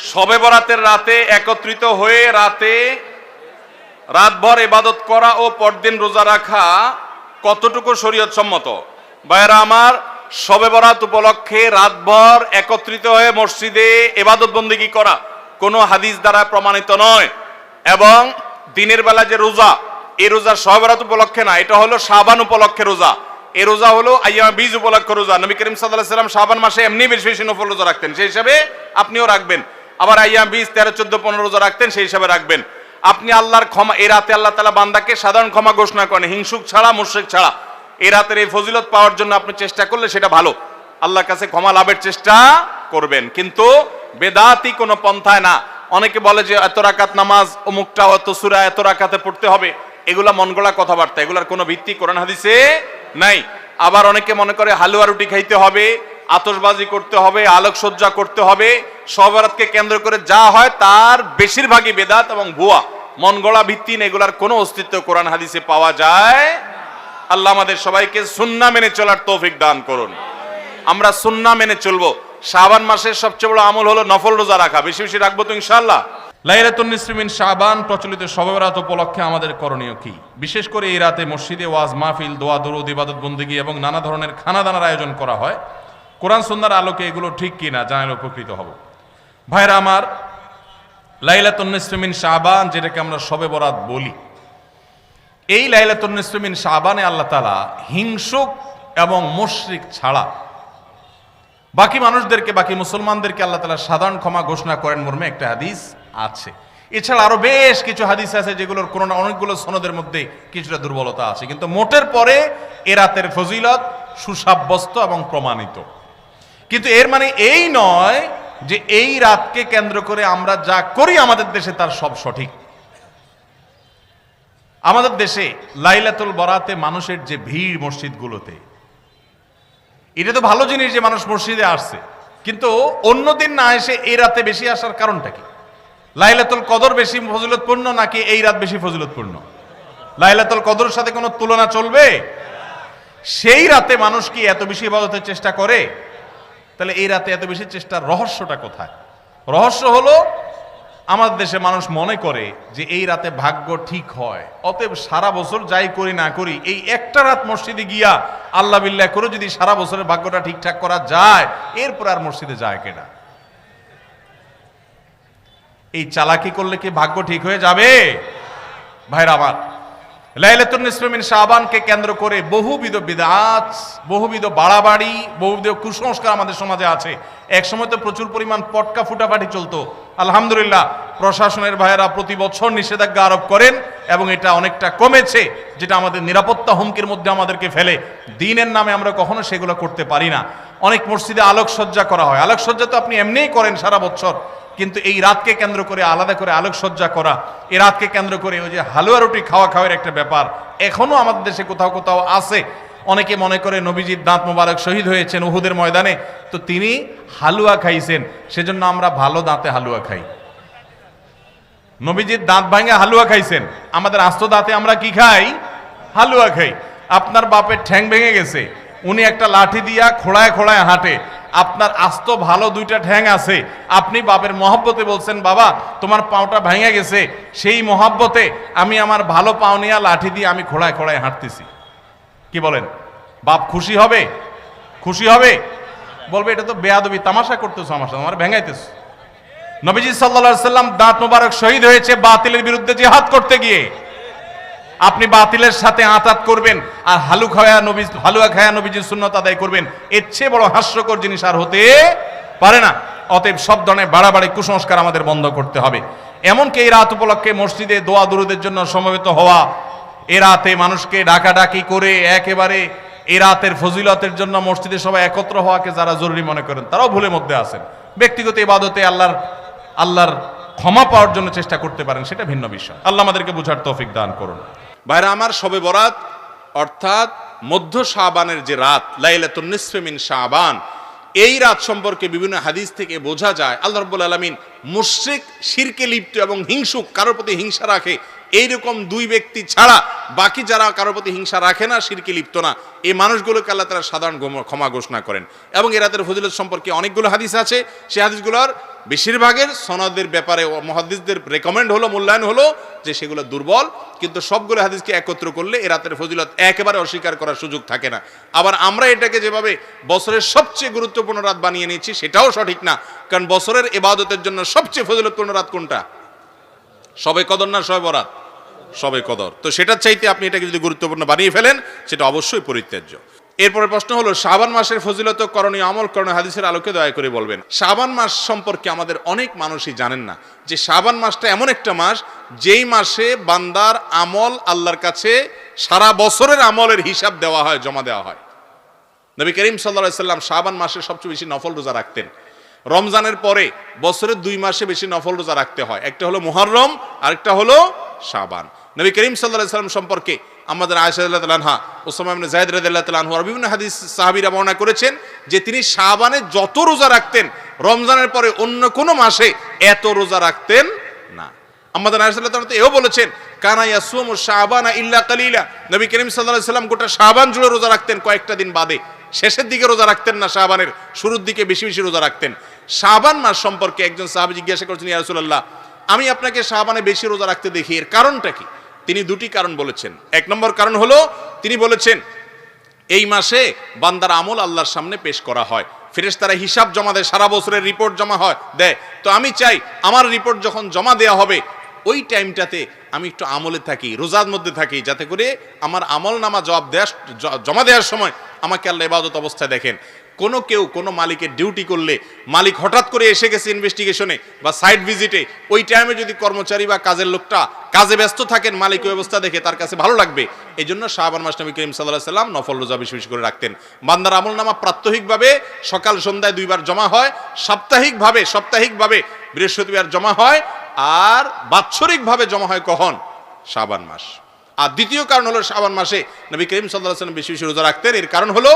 শবে বরাতের রাতে একত্রিত হয়ে রাতভর ইবাদত করা ও পরদিন রোজা রাখা কতটুকু শরীয়ত সম্মত? ভাইরা আমার, শবে বরাত উপলক্ষে রাতভর একত্রিত হয়ে মসজিদে ইবাদত বন্দেগী করা কোনো হাদিস দ্বারা প্রমাণিত নয়। এবং দিনের বেলা যে রোজা, এই রোজা শবে বরাত উপলক্ষে না, এটা হলো শাবান উপলক্ষে রোজা। এই রোজা হলো আইয়ামে বীজ উপলক্ষে রোজা। নবী করিম সাল্লাল্লাহু আলাইহি ওয়াসাল্লাম শাবান মাসে এমনি বেশি বেশি নফল রোজা রাখতেন, সেই হিসাবে আপনিও রাখবেন। আবার আইয়াম বীজ 13, 14, 15 রোজা রাখতেন, সেই হিসাবে রাখবেন। আপনি আল্লাহর ক্ষমা, এই রাতে আল্লাহ তাআলা বান্দাকে সাধারণ ক্ষমা ঘোষণা করেন, হিংসুক ছাড়া, মুশরিক ছাড়া। এই রাতের এই ফজিলত পাওয়ার জন্য আপনি চেষ্টা করলে সেটা ভালো, আল্লাহর কাছে ক্ষমা লাভের চেষ্টা করবেন, কিন্তু বেদাতি কোনো পন্থায় না। অনেকে বলে যে এত রাকাত নামাজ, অমুকটা অত সূরা এত রাকাতে পড়তে হবে, এগুলা মন গড়া কথাবার্তা, এগুলার কোনো ভিত্তি কোরআন হাদিসে নাই। আবার অনেকে মনে করে হালুয়া রুটি খাইতে হবে, আতশবাজি করতে হবে, আলোকসজ্জা করতে হবে। শবে বরাতকে কেন্দ্র করে যা হয় তার বেশিরভাগই বেদাত এবং ভুয়া, মন গড়া ভিত্তি, এগুলার কোনো অস্তিত্ব কোরআন হাদিসে পাওয়া যায়। আল্লাহ আমাদের সবাইকে সুন্নাহ মেনে চলার তৌফিক দান করুন। আমরা সুন্নাহ মেনে চলবো। শাবান মাসের সবচেয়ে বড় আমল হলো নফল রোজা রাখা, বেশি বেশি রাখবো তো ইনশাআল্লাহ। লাইলাতুন নিসফি মিন শাবান প্রচলিত শবে বরাত উপলক্ষে আমাদের করণীয় কি? বিশেষ করে এই রাতে মসজিদে ওয়াজ মাহফিল, দোয়া দরুদ, ইবাদত বন্দেগী এবং নানা ধরনের খানাদানার আয়োজন করা হয়। কোরআন সুন্নাহর আলোকে এগুলো ঠিক কিনা জানালে উপকৃত হব। ভাইরা আমার, লাইলাতুন নিসফি মিন শাবান, যেটাকে আমরা শবে বরাত বলি, এই লাইলাতুন নিসফি মিন শাবানে আল্লাহ তাআলা হিংসুক এবং মুশরিক ছাড়া বাকি মানুষদেরকে, বাকি মুসলমানদেরকে আল্লাহ তাআলা সাধারণ ক্ষমা ঘোষণা করেন মর্মে একটা হাদিস আছে। এছাড়া আরো বেশ কিছু হাদিস আছে যেগুলোর কোনো না অনেকগুলো সনদের মধ্যে কিছুটা দুর্বলতা আছে, কিন্তু মোটের পরে এ রাতের ফজিলত সুসাব্যস্ত এবং প্রমাণিত। কিন্তু এর মানে এই নয় যে এই রাতকে কেন্দ্র করে আমরা যা করি আমাদের দেশে তার সব সঠিক। আমাদের দেশে লাইলাতুল বরাতে মানুষের যে ভিড় মসজিদগুলোতে, এটা তো ভালো জিনিস যে মানুষ মসজিদে আসছে, কিন্তু অন্যদিন না এসে এই রাতে বেশি আসার কারণটা কি? লাইলাতুল কদর বেশি ফজিলতপূর্ণ নাকি এই রাত বেশি ফজিলতপূর্ণ? লাইলাতুল কদরের সাথে কোনো তুলনা চলবে? সেই রাতে মানুষ কি এত বেশি ইবাদতের চেষ্টা করে? তাহলে এই রাতে এত বেশি চেষ্টার রহস্যটা কোথায়? রহস্য হলো আমাদের দেশে মানুষ মনে করে যে এই রাতে ভাগ্য ঠিক হয়, অতএব সারা বছর যাই করি না করি এই একটা রাত মসজিদে গিয়া আল্লাহ বিল্লাহ করে যদি সারা বছরের ভাগ্যটা ঠিকঠাক করা যায়, এরপর আর মসজিদে যায় কেনা। এই চালাকি করলে কি ভাগ্য ঠিক হয়ে যাবে? ভাইরা আমার, লাইলাতুন নিসফি মিন শাবানকে কেন্দ্র করে বহুবিধ বিদআত, বহুবিধ বাড়াবাড়ি, বহুবিধ কুসংস্কার আমাদের সমাজে আছে। এক সময় তো প্রচুর পরিমাণ পটকা ফুটাফাটি চলতো। আলহামদুলিল্লাহ, প্রশাসনের ভাইয়েরা প্রতি বছর নিষেধাজ্ঞা আরোপ করেন এবং এটা অনেকটা কমেছে, যেটা আমাদের নিরাপত্তা হুমকির মধ্যে আমাদেরকে ফেলে। দিনের নামে আমরা কখনো সেগুলো করতে পারি না। অনেক মসজিদে আলোকসজ্জা করা হয়, আলোকসজ্জা তো আপনি এমনিই করেন সারা বছর, কিন্তু এই রাতকে কেন্দ্র করে আলাদা করে আলোকসজ্জা করা, এই রাতকে কেন্দ্র করে ওই যে হালুয়া রুটি খাওয়ার একটা ব্যাপার এখনো আমাদের দেশে কোথাও কোথাও আছে। অনেকে মনে করে নবীজির দাঁত মোবারক শহীদ হয়েছেন উহুদের ময়দানে, তো তিনি হালুয়া খাইছেন, সেজন্য আমরা ভালো দাঁতে হালুয়া খাই। নবীজির দাঁত ভাঙে হালুয়া খাইছেন, আমাদের আস্ত দাঁতে আমরা কি খাই? হালুয়া খাই। আপনার বাপের ঠ্যাং ভেঙে গেছে, উনি একটা লাঠি দিয়া খোড়ায় খোড়ায় হাঁটে, আপনার আস্ত ভালো দুইটা ঠ্যাং আছে, আপনি বাপের মহব্বতে বলছেন বাবা তোমার পাওটা ভেঙে গেছে, সেই মহব্বতে আমি আমার ভালো পাও নিয়ে লাঠি দিয়ে আমি খোড়ায় খোড়ায় হাঁটতেছি। কি বলেন? বাপ খুশি হবে? খুশি হবে? বলবে এটা তো বেয়াদবি, তামাশা করতেছো আমার সাথে, আমার ভেঙাইতেছো। নবীজি সাল্লাল্লাহু আলাইহি সাল্লাম দাঁত মোবারক শহীদ হয়েছে বাতিলের বিরুদ্ধে জিহাদ করতে গিয়ে। আপনি বাতিলের সাথে আঁতাত করবেন আর হালুয়া খায়া নবীজির সুন্নাত আদায় করবেন, এর চেয়ে বড় হাস্যকর জিনিস আর হতে পারে না। অতএব সব ধরনের বাড়াবাড়ি কুসংস্কার আমাদের বন্ধ করতে হবে। এমনকি এই রাত উপলক্ষে মসজিদে দোয়া দুরুদের জন্য সমবেত হওয়া, এ রাতে মানুষকে ডাকাডাকি করে একেবারে এ রাতের ফজিলতের জন্য মসজিদে সবাই একত্র হওয়াকে যারা জরুরি মনে করেন তারাও ভুলের মধ্যে আছেন। ব্যক্তিগত ইবাদতে আল্লাহর ক্ষমা পাওয়ার জন্য চেষ্টা করতে পারেন, সেটা ভিন্ন বিষয়। আল্লাহ আমাদেরকে বুঝার তৌফিক দান করুন। ভাইরা আমার, শবে বরাত অর্থাৎ মধ্য শাবানের যে রাত, লাইলাতুন নিসফি মিন শাবান, এই রাত সম্পর্কে বিভিন্ন হাদিস থেকে বোঝা যায় আল্লাহ রাব্বুল আলামিন মুশরিক, শিরকে লিপ্ত এবং হিংসুক, কারোর প্রতি হিংসা রাখে, এইরকম দুই ব্যক্তি ছাড়া বাকি যারা কারোর প্রতি হিংসা রাখে না, শিরকে লিপ্ত না, এই মানুষগুলোকে আল্লাহ তাআলা সাধারণ ক্ষমা ঘোষণা করেন। এবং এই রাতের ফজিলত সম্পর্কে অনেকগুলো হাদিস আছে, সেই হাদিসগুলোর বেশিরভাগের সনদের ব্যাপারে মুহাদ্দিসদের রেকমেন্ড হলো, মূল্যায়ন হলো যে সেগুলো দুর্বল, কিন্তু সবগুলো হাদিসকে একত্র করলে এ রাতের ফজিলত একেবারে অস্বীকার করার সুযোগ থাকে না। আবার আমরা এটাকে যেভাবে বছরের সবচেয়ে গুরুত্বপূর্ণ রাত বানিয়ে নিয়েছি সেটাও সঠিক না, কারণ বছরের ইবাদতের জন্য সবচেয়ে ফজিলতপূর্ণ রাত কোনটা? শবে কদর না শবে বরাত? শবে কদর। তো সেটার চাইতে আপনি এটাকে যদি গুরুত্বপূর্ণ বানিয়ে ফেলেন সেটা অবশ্যই পরিত্যাজ্য। এরপরে প্রশ্ন হলো শাবান মাসের ফজিলত, করণীয় আমল, করণীয় হাদিসের আলোকে দয়া করে বলবেন। শাবান মাস সম্পর্কে আমাদের অনেক মানুষই জানেন না যে শাবান মাসটা এমন একটা মাস যেই মাসে বান্দার আমল আল্লাহর কাছে সারা বছরের আমলের হিসাব দেওয়া হয়, জমা দেওয়া হয়। নবী করিম সাল্লাল্লাহু আলাইহি সাল্লাম শাবান মাসে সবচেয়ে বেশি নফল রোজা রাখতেন। রমজানের পরে বছরের 2 মাসে বেশি নফল রোজা রাখতে হয়, একটা হলো মুহররম আরেকটা হলো শাবান। নবী করিম সাল্লাল্লাহু আলাইহি সাল্লাম সম্পর্কে আমাদের আয়েশা রাদিয়াল্লাহু তাআলা আনহা, উসামা ইবনে যায়েদ রাদিয়াল্লাহু তাআলা আনহু আর বিভিন্ন হাদিস সাহাবীরা বর্ণনা করেছেন যে তিনি শাবানে যত রোজা রাখতেন রমজানের পরে অন্য কোনো মাসে এত রোজা রাখতেন না। আমাদের আয়েশা রাদিয়াল্লাহু তাআলা এও বলেছেন কানা ইয়াসুমু শাবানা ইল্লা কালিলা, নবী করিম সাল্লাল্লাহু আলাইহি সাল্লাম গোটা শাবান জুড়ে রোজা রাখতেন, কয়েকটা দিন বাদে। শেষের দিকে রোজা রাখতেন না, শাবানের শুরুর দিকে বেশি বেশি রোজা রাখতেন। শাবান মাস সম্পর্কে একজন সাহাবী জিজ্ঞাসা করেছেন, ইয়া রাসূলুল্লাহ, আমি আপনাকে শাবানে বেশি রোজা রাখতে দেখি, এর কারণটা কি? তিনি দুটি কারণ বলেছেন। এক নম্বর কারণ হলো তিনি বলেছেন এই মাসে বান্দার আমল আল্লাহর সামনে পেশ করা হয়, ফেরেশতারা হিসাব জমা দেয়, সারা বছরের রিপোর্ট জমা দেয়। তো আমি চাই আমার রিপোর্ট যখন জমা দেওয়া হবে ওই টাইমটাতে আমি একটু আমলে থাকি, রোজার মধ্যে থাকি, যাতে করে আমার আমল নামা জমা দেওয়ার সময় আমাকে আল্লাহ ইবাদত অবস্থায় দেখেন। কেউ কোনো মালিকের ডিউটি করলে, মালিক হঠাৎ করে এসে গেছে ইনভেস্টিগেশনে বা সাইট ভিজিটে, ওই টাইমে যদি কর্মচারী বা কাজের লোকটা কাজে ব্যস্ত থাকেন, মালিক ওই অবস্থা দেখে তার কাছে ভালো লাগবে। এই জন্য শাবান মাস নবী করিম সাল্লাল্লাহু আলাইহি সাল্লাম নফল রোজা বেশি বেশি করে রাখতেন। বান্দার আমল নামা প্রাত্যহিকভাবে সকাল সন্ধ্যায় 2 বার জমা হয়, সাপ্তাহিকভাবে বৃহস্পতিবার জমা হয়, আর বাৎসরিকভাবে জমা হয় কখন? শাবান মাস। আর দ্বিতীয় কারণ হলো শাবান মাসে নবী করিম সাল্লাল্লাহু আলাইহি সাল্লাম বেশি বেশি রোজা রাখতেন। এর কারণ হলো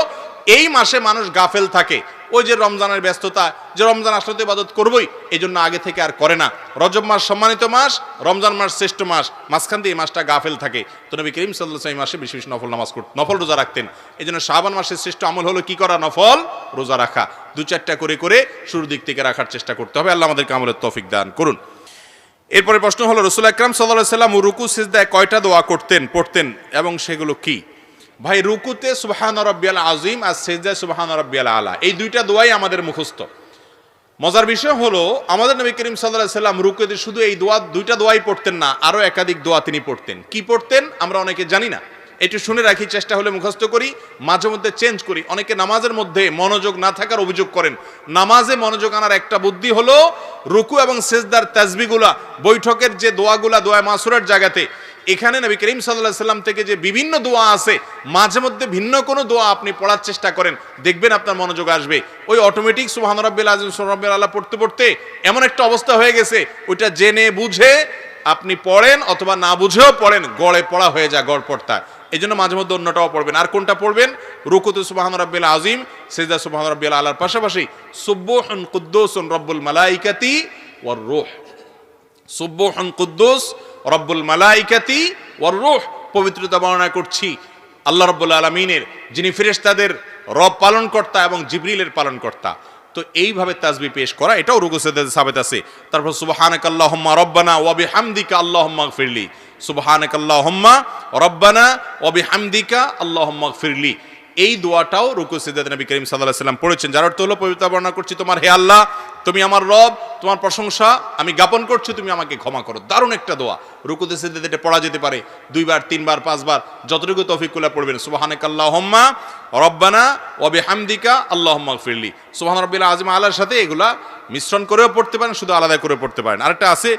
এই মাসে মানুষ গাফেল থাকে, ওই যে রমজানের ব্যস্ততা, যে রমজান আসলে তো ইবাদত করবই, এই জন্য আগে থেকে আর করে না। রজব মাস সম্মানিত মাস, রমজান মাস শ্রেষ্ঠ মাস, মাঝখান দিয়ে এই মাসটা গাফেল থাকে। তো নবী করিম সাল্লাল্লাহু আলাইহি ওয়াসাল্লাম এই মাসে বেশি বেশি নফল রোজা রাখতেন। এই জন্য শাবান মাসের শ্রেষ্ঠ আমল হলো কি করা? নফল রোজা রাখা। 2-4টা করে শুরুর দিক থেকে রাখার চেষ্টা করতে হবে। আল্লাহ আমাদেরকে আমলের তৌফিক দান করুন। এরপরে প্রশ্ন হলো রাসূল আকরাম সাল্লাল্লাহু আলাইহি ওয়াসাল্লাম রুকু সিজদায় কয়টা দোয়া পড়তেন এবং সেগুলো কি? ভাই, রুকুতে সুবহান রাব্বিয়াল আযীম আর সিজদায় সুবহান রাব্বিয়াল আলা, এই 2টা দোয়াই আমাদের মুখস্থ। মজার বিষয় হলো আমাদের নবী করিম সাল্লাল্লাহু আলাইহি ওয়াসাল্লাম রুকুতে শুধু এই 2টা দোয়াই পড়তেন না, আরো একাধিক দোয়া তিনি পড়তেন। কি পড়তেন আমরা অনেকে জানি না, একটু শুনে রাখি, চেষ্টা হলে মুখস্থ করি, মাঝে মধ্যে চেঞ্জ করি। অনেকে নামাজের মধ্যে মনোযোগ না থাকার অভিযোগ করেন। নামাজে মনোযোগ আনার একটা বুদ্ধি হলো রুকু এবং সিজদার তাসবিহগুলা, বৈঠকের যে দোয়াগুলা, দোয়া মাসুরের জায়গাতে, এখানে নবী করিম সাল্লাল্লাহু আলাইহি ওয়াসাল্লাম থেকে যে বিভিন্ন দোয়া আছে, মাঝে মধ্যে ভিন্ন কোনো দোয়া আপনি পড়ার চেষ্টা করেন, দেখবেন আপনার মনোযোগ আসবে। ওই অটোমেটিক সুবহান রাব্বিল আযীম সুবহান রাব্বিল আলা পড়তে এমন একটা অবস্থা হয়ে গেছে, ওইটা জেনে বুঝে আপনি পড়েন অথবা না বুঝেও পড়েন, গড়ে পড়া হয়ে যায়, গড় পড়তা। এই জন্য মাঝে মধ্যে অন্যটাও পড়বেন। আর কোনটা পড়বেন? রুকুতে সুবহান রাব্বিল আযীম, সিজদা সুবহান রাব্বিল আলার পাশাপাশি সুবহুন কুদ্দুসুন রব্বুল মালাইকাতি ওয়ার রূহ, সুবহুন কুদ্দুস রব্বুল মালাইকাতি ওয়ার রূহ, পবিত্রতা বর্ণনা করছি আল্লাহ রাব্বুল আলামিনের, যিনি ফেরেশতাদের রব পালনকর্তা এবং জিবরিলের পালনকর্তা। তো এইভাবে তাসবিহ পেশ করা, এটাও রুকু সিজদাতে সাবিত আছে। তারপর সুবহানাকাল্লাহুম্মা রব্বানা ওয়া বিহামদিকা আল্লাহুম্মা গফিরলি, সুবহানাকাল্লাহুম্মা রব্বানা ওয়া বিহামদিকা আল্লাহুম্মা গফিরলি, এই দোয়াটাও রুকু সিজদাতে নবী করিম সাল্লাল্লাহু আলাইহি ওয়াসাল্লাম পড়েছেন, যার অর্থ হলো পবিত্রতা বর্ণনা করছি তোমার, হে আল্লাহ তুমি আমার রব, তোমার প্রশংসা আমি জ্ঞাপন করছি, তুমি আমাকে ক্ষমা করো। দারুণ একটা দোয়া, রুকুতে সিজদাতে এটা পড়া যেতে পারে 2 বার 3 বার 5 বার, যতটুকু তৌফিক কুল্লা পড়বেন। সুবহানাকাল্লাহুম্মা রব্বানা ওয়া বিহামদিকা আল্লাহুম্মা গফিরলি, সুবহান রাব্বিল আযীম আলার সাথে এগুলা মিশ্রণ করেও পড়তে পারেন, শুধু আলাদা করে পড়তে পারেন। আরেকটা আছে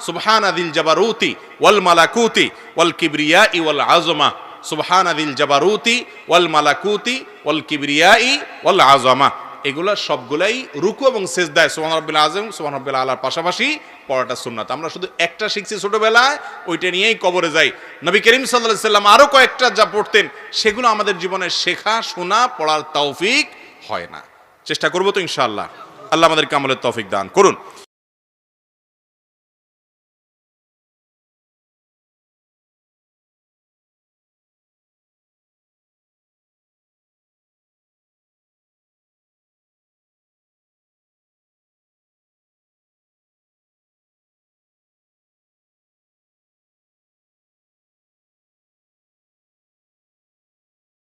সুবহানা দিল জাবারুতি ওয়াল মালাকুতি ওয়াল কিবরিয়াই ওয়াল আযমা, সুবহানা দিল জাবারুতি ওয়াল মালাকুতি ওয়াল কিবরিয়াই ওয়াল আযমা, এগুলা সবগুলাই রুকু এবং সিজদায় সুবহান রাব্বিল আযীম সুবহান রাব্বিল আলার পাশাপাশি পড়াটা সুন্নাত। আমরা শুধু একটা শিখছি ছোটবেলায়, ওইটা নিয়েই কবরে যাই। নবী করিম সাল্লাল্লাহু আলাইহি ওয়াসাল্লাম আরো কয়েকটা যা পড়তেন সেগুলো আমাদের জীবনে শেখা, শোনা, পড়ার তৌফিক হয় না। চেষ্টা করবো তো ইনশাআল্লাহ। আল্লাহ আমাদেরকে আমলের তৌফিক দান করুন।